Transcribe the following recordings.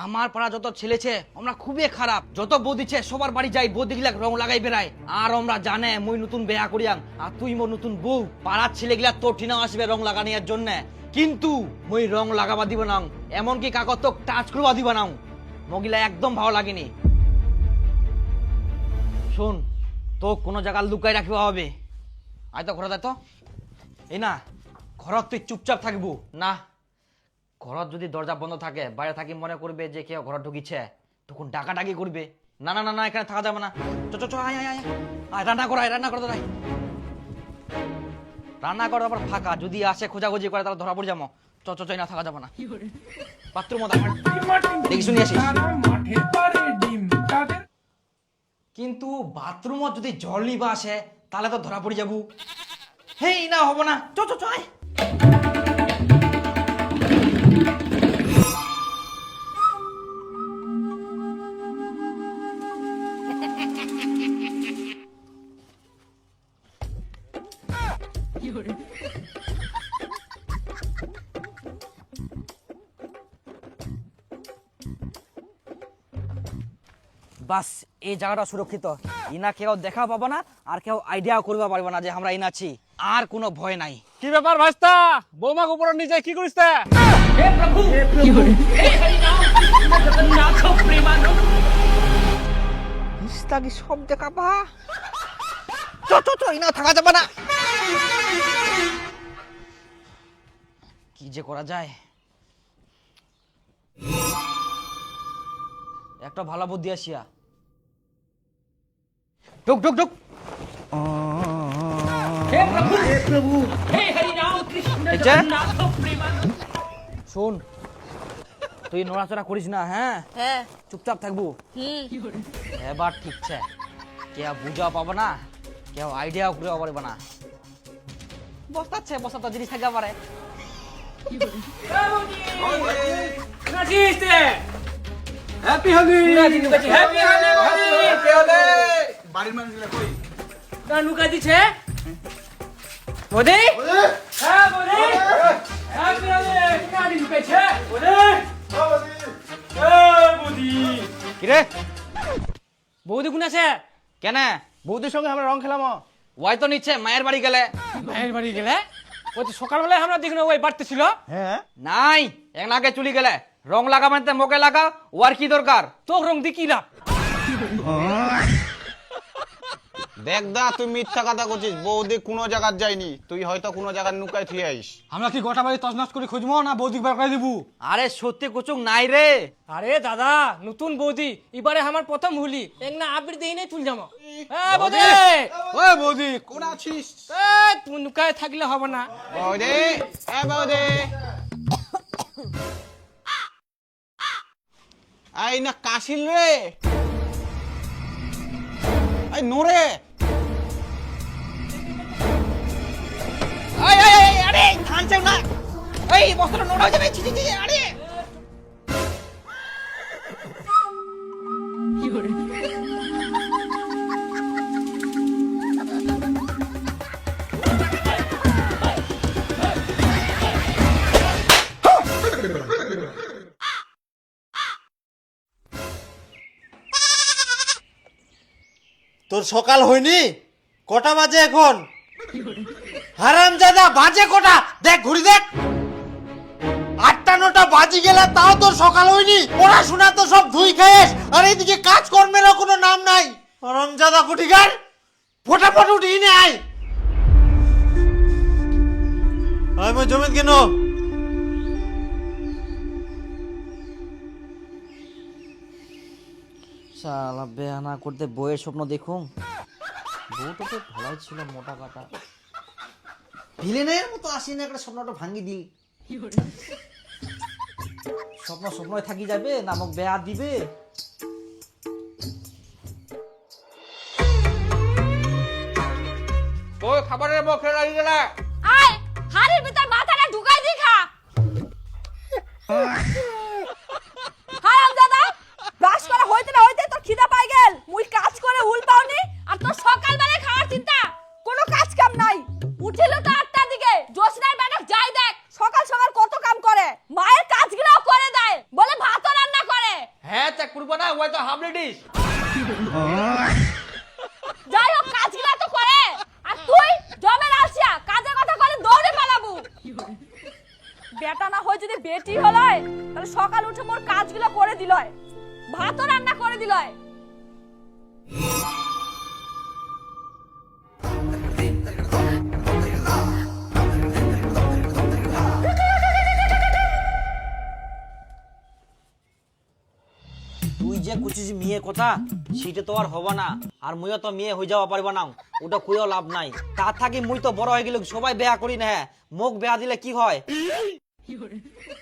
আমার পাড়া যত ছেলেছে আমরা খুবই খারাপ, যত বৌদিছে সবার বাড়ি যাই, বৌদি গিলা রং লাগাই বেড়ায়। আর আমরা জানে মুই নতুন বেয়া করিয়াম আর তুই মোর নতুন বউ, পাড়ার ছেলে গিলা তোর ঠিনা আসবে রং লাগানোর জন্য, কিন্তু মুই রং লাগাবা দিব না, এমনকি কাকত তো টাচ করবা দিব না, মগিলা একদম ভালো লাগেনি। শোন, তো কোনো জায়গা লুকাই রাখিবা হবে, আয় তো ঘরে দেয় তো এই না, ঘরত তুই চুপচাপ থাকবো না, ঘরত যদি দরজা বন্ধ থাকে বাইরে থাকি মনে করবে যে কেউ ঘর ঢুকিছে, তখন ডাকাডাকি করবে। না না না না, এখানে থাকা যাবে না, আয় আয় আয় আয়, রান্না কর, রান্না করতে রাই, রান্না করার আবার ফাঁকা, যদি আসে খোঁজাখুঁজি করে তাহলে ধরা পড়ে যাবো। চই না, থাকা যাবে না, বাথরুম দেখি শুনি আসিস। কিন্তু বাথরুমও যদি জল নিবা আসে তাহলে তো ধরা পড়ে যাবো। হেই না, হবো না, আয়। বাস এই জায়গাটা সুরক্ষিত, ইনা কেউ দেখা পাবো না আর কেউ আইডিয়াও করতে পারবে না যে আমরা ইনা আছি, আর কোনো ভয় নাই। কি ব্যাপার ভাইস্তা, বৌমা উপর নিচে কি করিস? হে প্রভু হে হরি নাম জগন্নাথ প্রেমানন্দ, ইস্তা কি সব দেখা পা, ইনা থাকা যাবে না, কি যে করা যায়, একটা ভালো বুদ্ধি আসিয়া, ঢুক ঢুক ঢুক। হে প্রভু হে হরি নাম কৃষ্ণ জগন্নাথ প্রেমানন্দ। শোন, তুই নড়াচড়া করিস না, হ্যাঁ চুপচাপ থাকবো, এবার ঠিকছে, কেউ বুঝাও পাবো না, কেউ আইডিয়াও করে পারবে না, বস্তা জিনিস থাকতে পারে। Happy Holi, happy Holi. বাড়ির মানুষগুলো কই? লুকা দিছে বৌদি, হ্যাঁ বৌদি, হ্যাপি হোলি, কাটি লুকাইছে বৌদি, বৌদি। কিরে বৌদি কোন আছে? কেন? বৌদির সঙ্গে আমরা রং খেলাম। ওয়াই তো নিচ্ছে মায়ের বাড়ি গেলে। মায়ের বাড়ি গেলে? ওই তো সকালবেলায় আমরা দেখি না ওই বাড়তে ছিল। হ্যাঁ নাই, এক নাকে চুলি গেলে রং লাগাবেন মোকে লাগা, ওর কি দরকার? তো রং দি কি লাভ? দেখ দা, তুই মিথ্যা কথা করছিস, বৌদি কোনো জায়গায় যায়নি, তুই হয়তো কোনো জায়গায় নুকাই থুয়ে আইস। আমরা কি গোটা বাড়ি তছনছ করে খুঁজবো না বৌদি বার করে দিব? আরে সত্যি কুচুং নাই রে। আরে দাদা, নতুন বৌদি, এবারে আমার প্রথম হোলি, এক না আবির দেই নাই তুল যাবো। হ্যাঁ বৌদি, ওই বৌদি কোন আছিস? তুই নুকায় থাকলে হবে না। বৌদি, এ বৌদি, আই না কাশিল রে, আই নোরে, আরে ধান চাও না, এই বস্তাটা নোড়া হয়ে যাবে, আরে তোর সকাল হয়নি? কটা বাজে এখন? হারামজাদা, বাজে কটা? দেখ ঘুরি দেখ, 8টা 9টা বাজি গেলে তাও তোর সকাল হয়নি। পড়াশোনা তো সব ধুই খাইস, আর এইদিকে কাজকর্মেরও কোনো নাম নাই। হারামজাদা কুটিকার, ফটাফট উঠি নে আয়। মই জমিত কেন? শালা বেয়া না করতে বইয়ের স্বপ্ন দেখুন। বউটা তো ভালোই ছিল, মোটা কাটা। ভিলেনের মতো আসি না, একটা স্বপ্নটা ভাঙি দিল। স্বপ্ন স্বপ্নই থাকি যাবে, নামক বেয়া দিবে। ওই খাবারের বক্সে লাগিয়ে গেলে আয় হাড়ির ভিতর মাথাটা ঢুকাই দি খা। হারামজাদা, ব্রাশ করা হইতে না হইতে তোর খিদা পাই গেল। মুই কাজ করে হুল পাওনি আর তোর সকালবেলা খাওয়ার চিন্তা। কোনো কাজ কাম নাই। উঠিল তো 8টার দিকে, জোসনার বাড়ি যাই দেখ সকাল সকাল কত কাম করে। মায়ের কাজগুলোও করে দেয়, বলে ভাতও রান্না করে। হ্যাঁ চেক করবো না, ওই তো হাফ লেডিস। যাই হোক কাজগুলো তো করে। আর তুই জমের আলসিয়া, কাজের কথা কলে দৌড়ে পালাবো। বেটা না হয় যদি বেটি হলয়, তাহলে সকাল উঠে মোর কাজগুলো করে দিলয়, ভাতও রান্না করে দিলয়। তুই যে কুচিস মেয়ে কথা, সেটা তো আর হবা না। আর মুইও তো মেয়ে হয়ে যাওয়া পারবা না, ওটা কইও লাভ নাই। তার থাকি মুই তো বড় হয়ে গেল, সবাই বেয়া করি না। মুখ বেয়া দিলে কি হয়?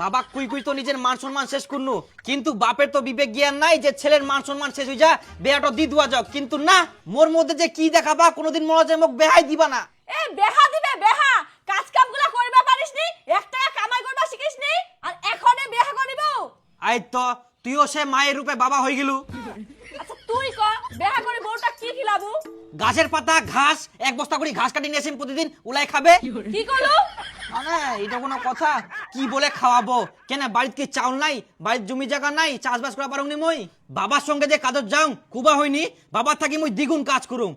বাবা কুই কুই তো নিজের মান সম্মান শেষ করনু, কিন্তু বাপের তো বিবেক জ্ঞান নাই যে ছেলের মান সম্মান শেষ হয়ে যা, বেয়াটা দি দুয়া যাও। কিন্তু না, মোর মধ্যে যে কি দেখাবা, কোনোদিন মনে হয় মুখ বেহাই দিবা না। এ বেহা দিবে বেহা, কাজ কামগুলো করবা পারিসনি, 1 টাকা কামাই করবা শিখিসনি, আর এখনে বেহা করিব। আই তো তুইও সে মায়ের রূপে বাবা হয়ে গেলু। আচ্ছা তুই ক বেহা করে বউটা কি খিলাবু? গাছের পাতা ঘাস, 1 বস্তা করে ঘাস কাটি নিয়ে আসেন প্রতিদিন, উলাই খাবে। কি করলু? মানে এটা কোনো কথা? কি বলে খাওয়াবো? কেন বাড়িতে কি চাউল নাই? বাড়ির জমি জায়গা নাই? চাষবাস করা পারুনি মই? বাবার সঙ্গে যে কাজত যাও কুবা হয়নি, বাবার থাকি মই দ্বিগুণ কাজ করুম।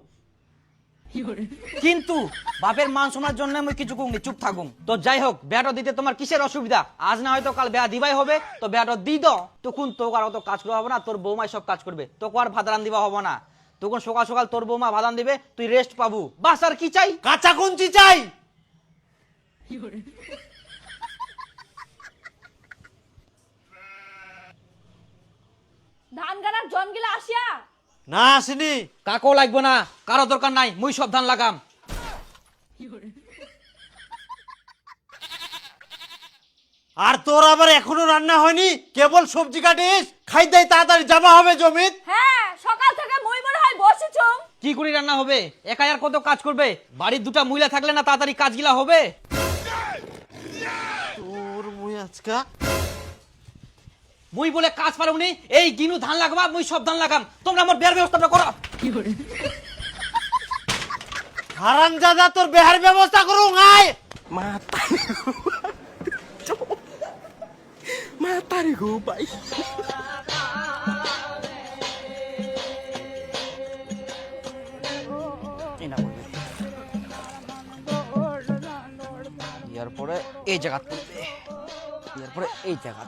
কিন্তু বাপের মান সম্মানের জন্য মই কিছু কমনি, চুপ থাকুম। তো যাই হোক, বেয়াটা দিতে তোমার কিসের অসুবিধা? আজ না হয়তো কাল বেয়া দিবাই হবে, তো বেয়াটা দি দাও। তখন তোকে আর অত কাজ করা হবে না, তোর বৌমাই সব কাজ করবে। তোকে আর ভাত রান দিবা হবে না। তখন সকাল সকাল তোর বৌমা ভাত রান দিবে, তুই রেস্ট পাবু। বাস আর কি চাই? কাঁচা কুঞ্চি চাই। ধান গানার জনগুলো আসিয়া না আসেনি। কাকও লাগবে না, কারো দরকার নাই, মুই সব ধান লাগাম। আর তোর আবার এখনো রান্না হয়নি, কেবল সবজি কাটিস। খাই দেয় তাড়াতাড়ি জামা হবে জমিত। হ্যাঁ সকাল থেকে মুই মনে হয় বসেছুম। কি করে রান্না হবে? একাই আর কত কাজ করবে? বাড়ির 2টা মহিলা থাকলে না তাড়াতাড়ি কাজগুলা হবে? তোর মুই আজকা মুই বলে কাজ পারুনি, এই গিনু ধান লাগাবা, মুই সব ধান লাগাম। তোমরা আমার বেয়ার ব্যবস্থাটা করো। হারামজাদা, তোর বেহার ব্যবস্থা করুন। আয় এরপরে এই জায়গা তুলবে, এরপরে এই জায়গা।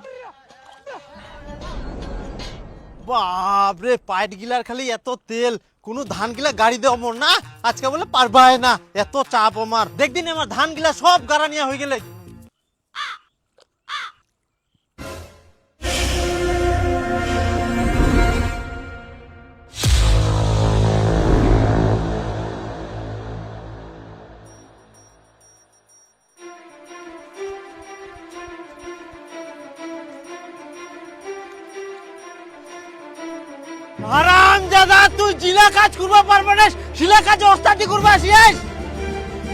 বাপরে, পাইট গিলার খালি এত তেল, কোন ধান গিলা গাড়ি দেওয়া মোর না। আজকে বলে পারবাই না, এত চাপ আমার। দেখদিন আমার ধান গিলা সব গাড়া নিয়ে হয়ে গেলে। হারামজাদা, তুই জিলা কাজ করবা পারবে না, শিলা কাজ ওস্তাদি করবা আসিস।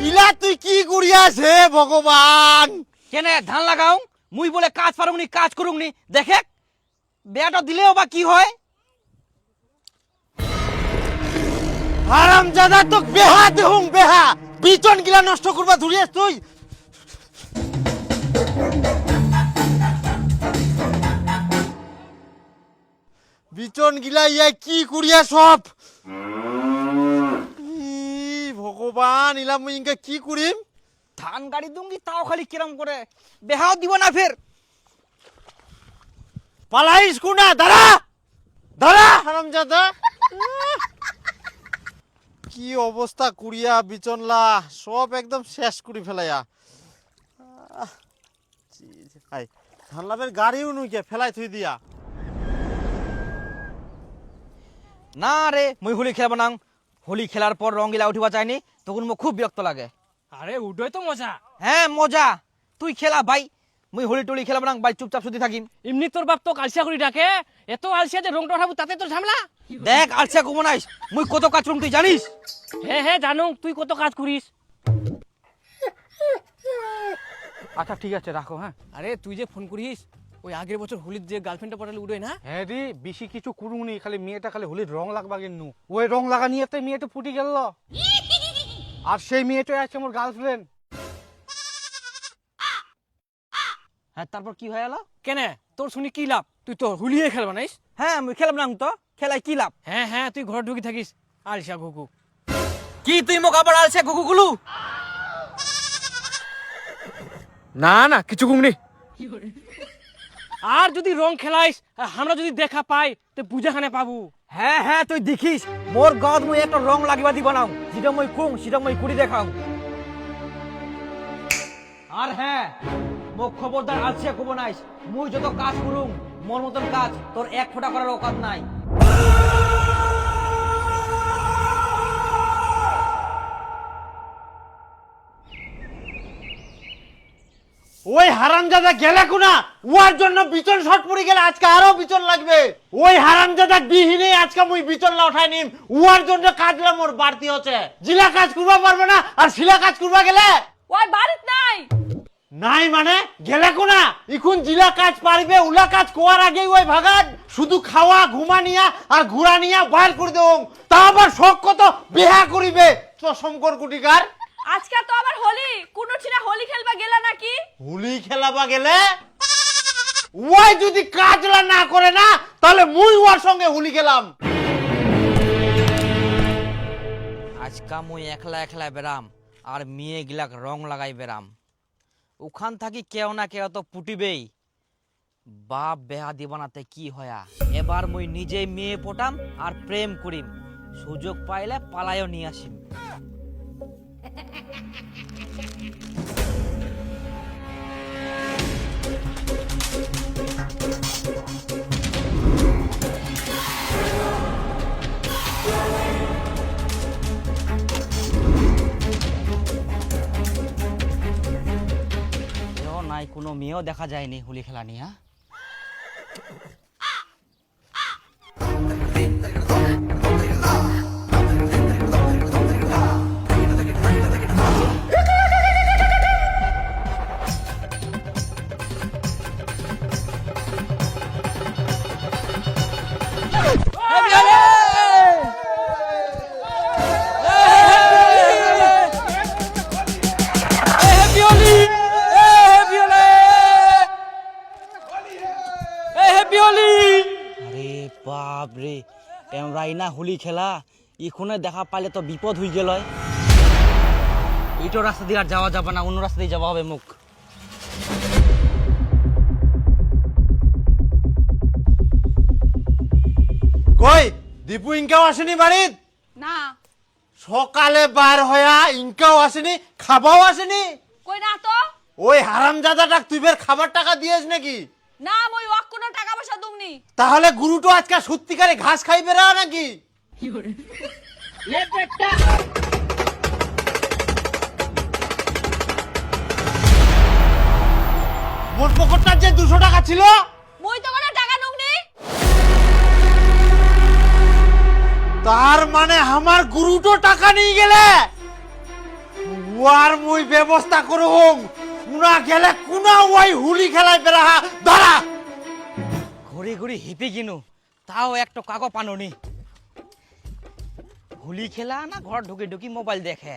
ইলা তুই কি করিয়াস হে ভগবান? কেন ধান লাগাও? মুই বলে কাজ পারুনি, কাজ করুনি। দেখে বেয়াটা দিলেও বা কি হয়? হারামজাদা, তো বেহা দেহুম বেহা, বিচন গিলা নষ্ট করবা ধরিয়াস তুই। বিচন গিলা ইয়া কি করিয়া সব। ভগবান, ইলা মুই ইনকা কি করিম? ধান গাড়ি দুঙ্গি, তাও খালি কিরম করে। বেহাও দিব না ফের। পালাইস কুনা, দাঁড়া দাঁড়া হারামজাদা। কি অবস্থা কুড়িয়া বিচনলা, সব একদম শেষ করি ফেলাইয়া। ধান লাভের গাড়িও নুইকে ফেলাই থুই দিয়া। না রে মুই হোলি খেলব না। হোলি খেলার পর রং গিলা উঠিবা চাইনি, তখন মোক খুব বিরক্ত লাগে। আরে উডোই তো মজা। হ্যাঁ মজা, তুই খেলা ভাই, মুই হোলি টলি খেলাব না ভাই, চুপচাপ শুধু থাকিম। এমনি তোর বাপ তো কালসিয়া করে ডাকে, এত আলসিয়া যে রংটা উঠাবো তাতে তোর ঝামেলা। দেখ আলসিয়া কমো নাইস, মুই কত কাজ করুম তুই জানিস? হ্যাঁ হ্যাঁ জানো, তুই কত কাজ করিস। আচ্ছা ঠিক আছে রাখো। হ্যাঁ আরে তুই যে ফোন করিস, ওই আগের বছর হোলির যে গার্লফ্রেন্ডটা পটালে উডোই না। হ্যাঁ রে, বেশি কিছু করুনি, খালি মেয়েটা খালি হোলির রং লাগবা কিন্তু ওই রং লাগা নিয়ে তো মেয়েটা ফুটি গেল, আর সেই মেয়েটাই আছে আমার গার্লফ্রেন্ড। হ্যাঁ তারপর কি হয়ে গেল? কেনে তোর শুনি কি লাভ, তুই তো হোলিয়ে খেলবা নাইস। হ্যাঁ মুই খেলাম না তো, খেলায় কি লাভ? হ্যাঁ হ্যাঁ তুই ঘর ঢুকি থাকিস আলসিয়া ঘুঘু। কি তুই মোক আবার আলসিয়া গুগুগুলু? না না কিছু ঘুমনি। আর যদি রং খেলাইস আর আমরা যদি দেখা পাই তো বুঝাখানে পাবো। হ্যাঁ হ্যাঁ তুই দেখিস মোর গাঁত মুই একটা রং লাগিবা দিব না, যেটা মুই কুং সেটা মুই কুড়ি দেখাও। আর হ্যাঁ মোক খবরদার আলসিয়া কব নাইস, মুই যত কাজ করুম মোর মতন কাজ তোর এক ফোঁটা করার অকাত নাই। ওই হারামজাদা গেলে কোনা, ওর জন্য বিচন শর্ট পড়ে গেলে আজকে আরো বিচন লাগবে। ওই হারামজাদা বিহীনে আজকে মুই বিচন না উঠাই নিম, ওর জন্য কাজলা মোর বাড়তি হচ্ছে। জিলা কাজ করবা পারবে না, আর শিলা কাজ করবা গেলে ওই বাড়িত নাই। নাই মানে গেলে কোনা, এখন জিলা কাজ পারবে, উলা কাজ কোয়ার আগেই ওই ভাগাত শুধু খাওয়া ঘুমা নিয়া আর ঘুরা নিয়া বাইর করে দেব। তা আবার শখ কত বিহা করিবে তো শঙ্কর কুটিকার। আজকে তো আবার হোলি, কোনো ছিনা হোলি খেলবা গেলা নাকি? হোলি খেলাবা গেলে ওই যদি কাজলা না করে না, তাহলে মুই ওর সঙ্গে হোলি খেলাম। আজকা মুই একলা একলা বেরাম আর মেয়ে গিলাক রং লাগাই বেরাম, ওখান থাকি কেউ না কেউ তো পুটিবেই। বাপ বেহা দিবানাতে কি হয়া, এবার মুই নিজে মেয়ে পটাম আর প্রেম করিম, সুযোগ পাইলে পালায়ও নিয়ে আসিম। নাই কোনো মেয়েও দেখা যায়নি হোলি খেলা নিয়ে। আরে বাপ রে, এমরাই না হোলি খেলা, ইখুনে দেখা পাইলে তো বিপদ হয়ে গেল। এইটো রাস্তা দিয়ে আর যাওয়া যাবে না, অন্য রাস্তা দিয়ে যাওয়া হবে মুখ। কই দীপু ইনকাও আসেনি বাড়িত? না। সকালে বার হয়া ইনকাও আসেনি, খাবাও আসেনি। কই না তো। ওই হারামজাদাটা তুই বের খাবার টাকা দিয়েছ নাকি? না মই ওয়াক কোনো টাকা পয়সা দুমনি। তাহলে গুরুটো আজকে সত্যিকারে ঘাস খাই বেরা নাকি? মোর পকেটটার যে 200 টাকা ছিল, মই তো কোনো টাকা নুমনি। তার মানে আমার গুরুটো টাকা নিয়ে গেলে ওয়ার মুই ব্যবস্থা করুম। কুনা গেলে কুনা ওই হুলি খেলাই বেরা দাঁড়া। ঘুরি ঘুরি হিপি কিনু, তাও একটা কাকো পানুনি। হোলি খেলা না ঘর ঢুকি ঢুকি মোবাইল দেখে।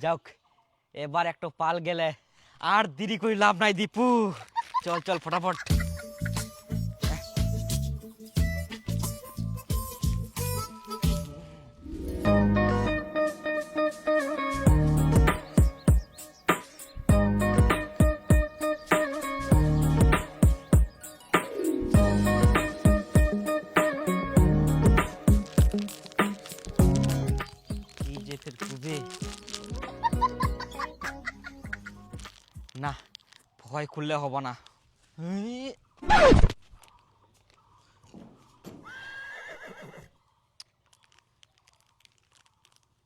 যাক এবার একটা পাল গেলে আর দেরি করে লাভ নাই। দীপু চল চল ফটাফট। ভয় খুললে হবে না।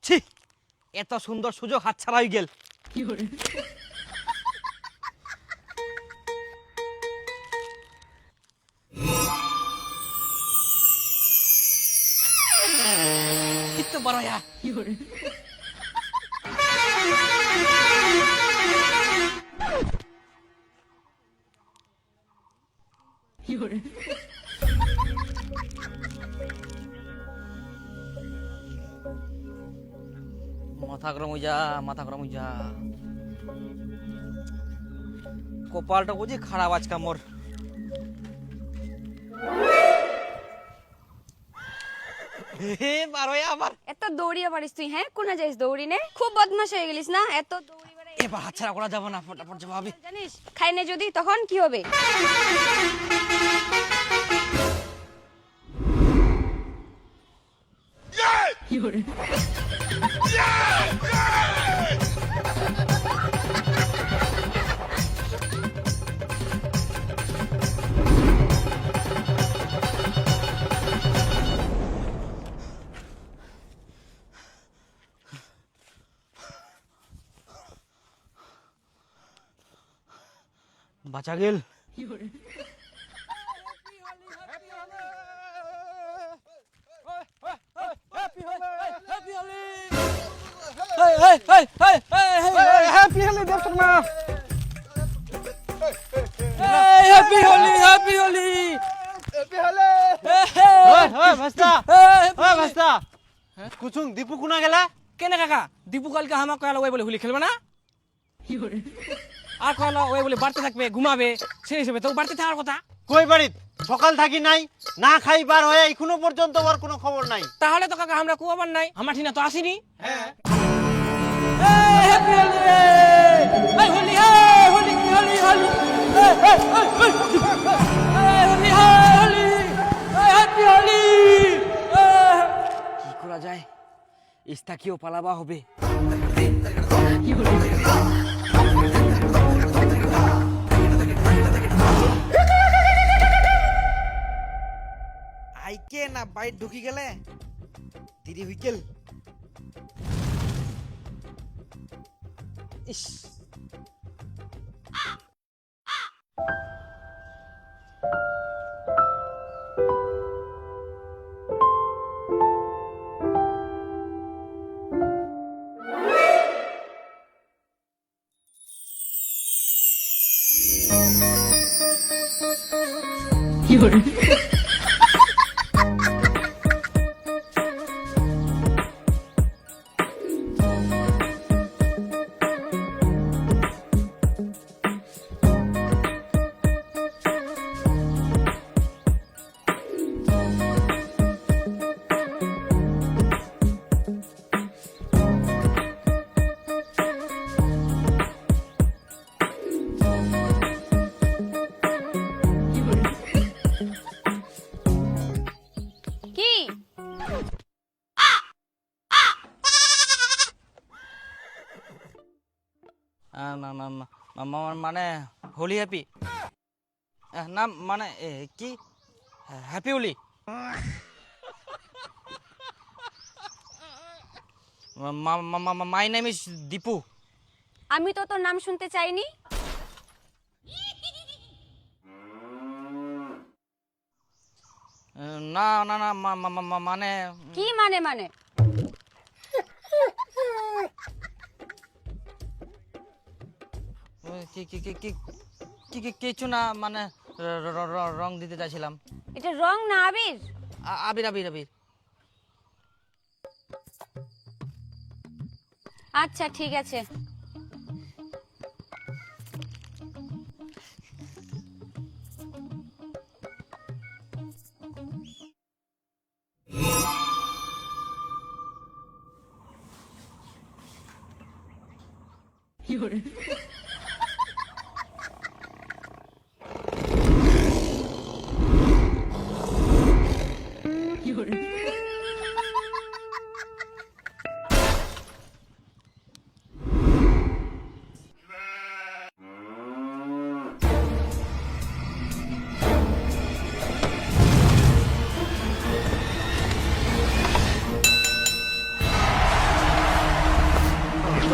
ছি, এত সুন্দর সুযোগ হাতছাড়া হয়ে গেল। কিত্ত বড় ইয়া। মাথা গরম হয়ে যা, মাথা গরম হয়ে যা। কপালটা বুঝি খারাপ আজকে মোর। আবার এত দৌড়িয়ে পারিস তুই? হ্যাঁ, কোনা যাইস দৌড়ি নে? খুব বদমাশ হয়ে গেলিস না, এত দৌড়ি বেড়াই। এবার হাতছাড়া করা যাবে না, ফটাফট যাবো ভাবি। জানিস খাইনে যদি তখন কি হবে? বাঁচা গেল। হ্যাপি হোলি দেবসর মা। Happy Holi, happy Holi. কুচুং দীপু কোনা গেলা? কেনে কাকা দীপু কালকে আমাকে কয়ালা ওই বলে হোলি খেলবে না, আর কয়ালা ওই বলে বাড়তে থাকবে, ঘুমাবে, সেই হিসেবে তো বাড়তে থাকার কথা। কই বাড়িত সকাল থাকি নাই, না খাই বার হয়ে এখনো পর্যন্ত ওর কোনো খবর নাই। তাহলে তো কাকা আমরা কুয়াবার নাই, আমার ঠিনা তো আসেনি। হ্যাঁ, হ্যাপি হোলি, হোলি, হোলি, হোলি, হোলি, হোলি, হোলি, হ্যাপি হোলি। কি করা যায়? ইস্তাকিও পালাবা হবে। আইকে না বাইট ঢুকি গেলে দেরি হই গেল। ইস, কি মানে হোলি হ্যাপি না, মানে কি happy Holi. My name is Dipu. আমি তো তোর নাম শুনতে চাইনি। না না না, মানে কি মানে? মানে কিছু না, মানে রং দিতে চাইছিলাম। এটা রং না আবির? আবির আবির আবির। আচ্ছা ঠিক আছে।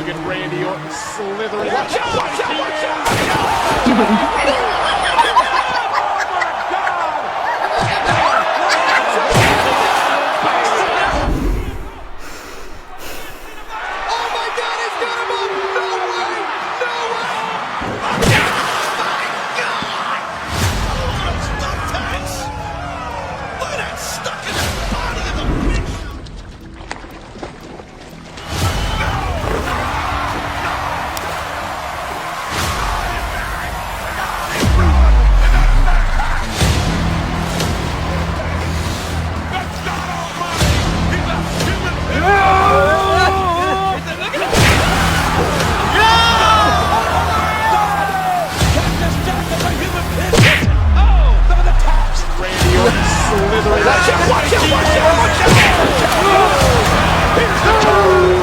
Look at Randy Orton slithering. Watch out! Watch out! Watch out! Randy Orton slithering. Watch out! Watch out! Watch out! Watch out! Here's the turn.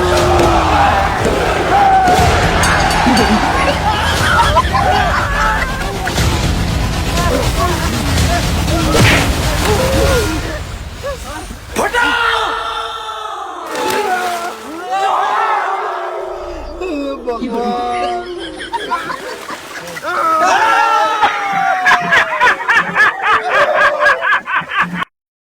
ভগবান